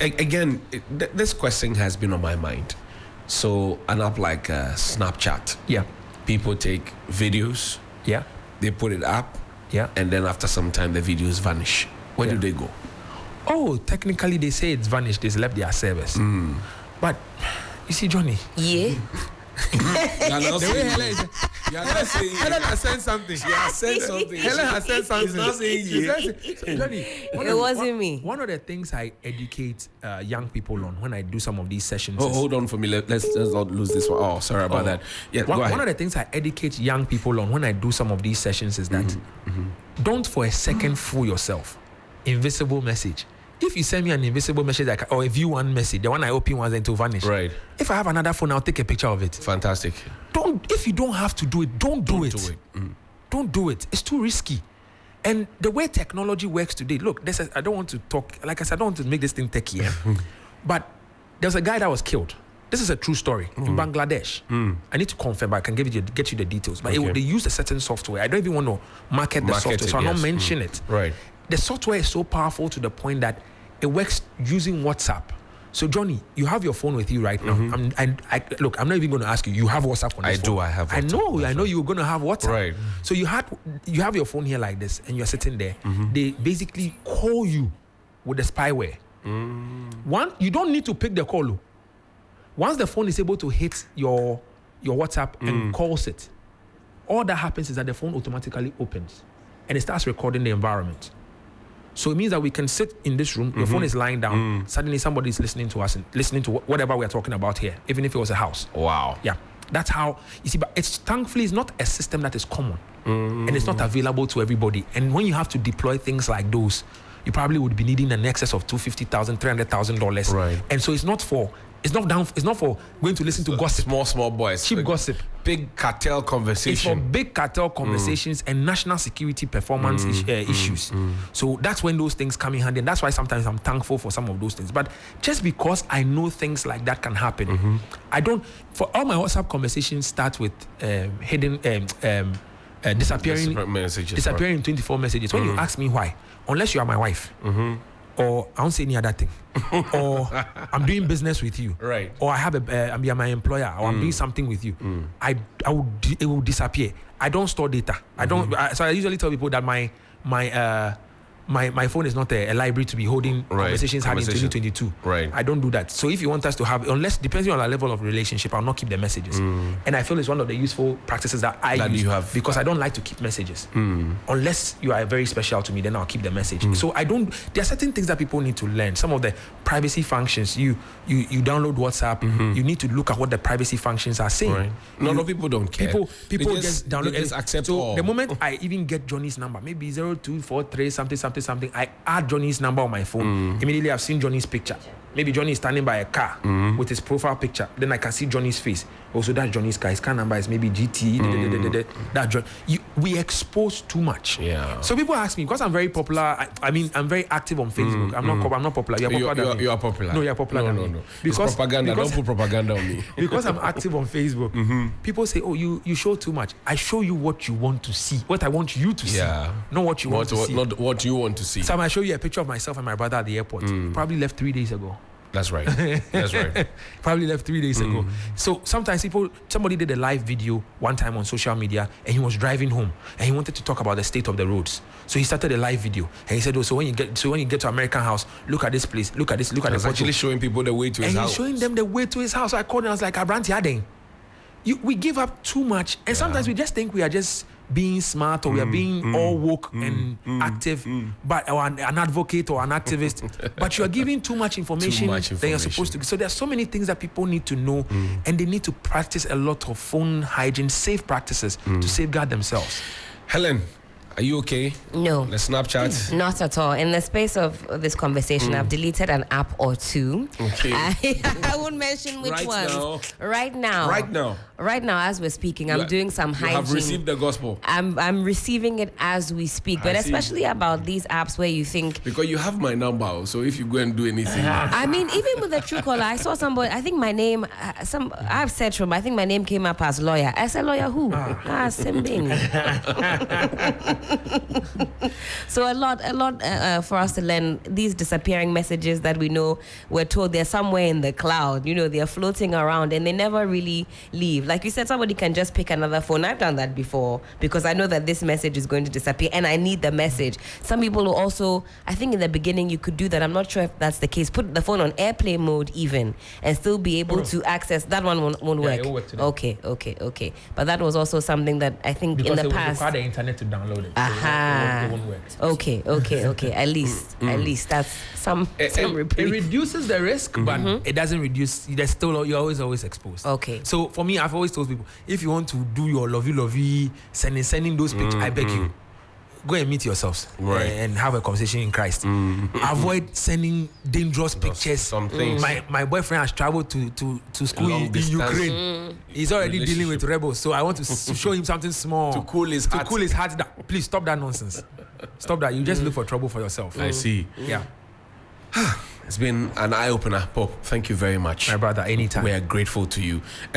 Again, this question has been on my mind. So an app like Snapchat. Yeah. People take videos. Yeah. They put it up. Yeah. And then after some time, the videos vanish. Where do they go? Oh, technically they say it's vanished. It's left their service. But you see, Johnny. Yeah. The way Helen is. Helen has said something. She has said something. Helen has said something. She's not saying yeah. Johnny, It wasn't me. One of the things I educate young people on when I do some of these sessions. Hold on for me. Let's not lose this one. Oh, sorry about that. Yeah, go ahead. One of the things I educate young people on when I do some of these sessions is that don't for a second fool yourself. Invisible message. If you send me an invisible message, or a view one message, the one I open once, then to vanish. Right. If I have another phone, I'll take a picture of it. Fantastic. If you don't have to do it, don't do it. Don't do it. It's too risky. And the way technology works today, look, I don't want to talk, like I said, I don't want to make this thing techie, but there's a guy that was killed. This is a true story in Bangladesh. I need to confirm, but I can get you the details. But they use a certain software. I don't even want to market the software, so I'll not mention it. Right. The software is so powerful to the point that it works using WhatsApp. So Johnny, you have your phone with you right now. Look, I'm not even going to ask you. You have WhatsApp on this phone. I have WhatsApp. I know you were going to have WhatsApp. Right. So you have your phone here like this, and you're sitting there. They basically call you with the spyware. One, you don't need to pick the call. Once the phone is able to hit your WhatsApp and calls it, all that happens is that the phone automatically opens and it starts recording the environment. So it means that we can sit in this room, your phone is lying down, suddenly somebody is listening to us and listening to whatever we're talking about here, even if it was a house. Wow. Yeah. That's how, you see, but thankfully it's not a system that is common and it's not available to everybody. And when you have to deploy things like those, you probably would be needing an excess of $250,000, $300,000. Right. And so it's not for going to listen to gossip. Small boys. Cheap gossip. Big cartel conversation. It's for big cartel conversations and national security performance issues. So that's when those things come in handy. And that's why sometimes I'm thankful for some of those things. But just because I know things like that can happen, I don't, for all my WhatsApp conversations start with disappearing in 24 messages. When you ask me why, unless you are my wife, or I won't say any other thing, or I'm doing business with you, right? Or I have I'm my employer, or I'm doing something with you, it will disappear. I don't store data. I don't. So I usually tell people that my phone is not a library to be holding conversations had in 2022. Right. I don't do that. So if you want us to have, unless depending on our level of relationship, I'll not keep the messages. And I feel it's one of the useful practices that I use because I don't like to keep messages. Unless you are very special to me, then I'll keep the message. So I don't. There are certain things that people need to learn. Some of the privacy functions. You download WhatsApp. You need to look at what the privacy functions are saying. Right. No, people don't care. People just download. They just accept so all. The moment I even get Johnny's number, maybe 0243 something, I add Johnny's number on my phone. Immediately I've seen Johnny's picture. Maybe Johnny is standing by a car with his profile picture. Then I can see Johnny's face. Also, that's Johnny's car. His car number is maybe GT. That John. We expose too much. Yeah. So people ask me, because I'm very popular. I'm very active on Facebook. I'm not popular. You're popular. You are popular. No, you're popular. No. Because propaganda. Don't put propaganda on me. Because I'm active on Facebook. People say, "Oh, you show too much." I show you what you want to see. What I want you to see. Not what you want to see. Not what you want to see. So I show you a picture of myself and my brother at the airport. Probably left 3 days ago. That's right. Probably left 3 days ago. So sometimes somebody did a live video one time on social media and he was driving home and he wanted to talk about the state of the roads. So he started a live video and he said, "Oh, so when you get to American House, look at this place, look at this, look at this." Actually showing people the way to his house. And he's showing them the way to his house. So I called him, I was like, "Abranti Adeng, we give up too much." And sometimes we just think we are just being smart or we are being all woke and active, but or an advocate or an activist, but you are giving too much information than you're supposed to. So there's so many things that people need to know, and they need to practice a lot of phone hygiene, safe practices to safeguard themselves. Helen, are you okay? No. The Snapchat? Not at all. In the space of this conversation, I've deleted an app or two. Okay. I won't mention which ones. Right now. right now as we're speaking, I'm doing some hygiene. You have received the gospel. I'm receiving it as we speak, but especially about these apps where you think, because you have my number, so if you go and do anything, I mean, even with the Truecaller, I saw somebody. I think my name. I've searched for. I think my name came up as lawyer. I said lawyer who? Simbing. So a lot for us to learn. These disappearing messages that we know we're told they're somewhere in the cloud. They're floating around and they never really leave. Like you said, somebody can just pick another phone. I've done that before because I know that this message is going to disappear and I need the message. Some people will also, I think in the beginning you could do that. I'm not sure if that's the case. Put the phone on airplane mode even and still be able to access. That one won't work. It will work today. Okay. But that was also something that I think because in the past. Require the internet to download it. Aha. It won't work. Okay. At least that's some It reprieve. reduces the risk, but it doesn't reduce. There's still you're always exposed. Okay. So for me, I've always told people, if you want to do your lovey, sending those pictures, I beg you, go and meet yourselves and have a conversation in Christ. Avoid sending dangerous pictures. Some things. My boyfriend has traveled to school in Ukraine. He's already dealing with rebels, so I want to show him something small to cool his heart. Please stop that nonsense. Stop that. You just look for trouble for yourself. I see. Yeah. It's been an eye-opener, Pope. Thank you very much. My brother, anytime. We are grateful to you.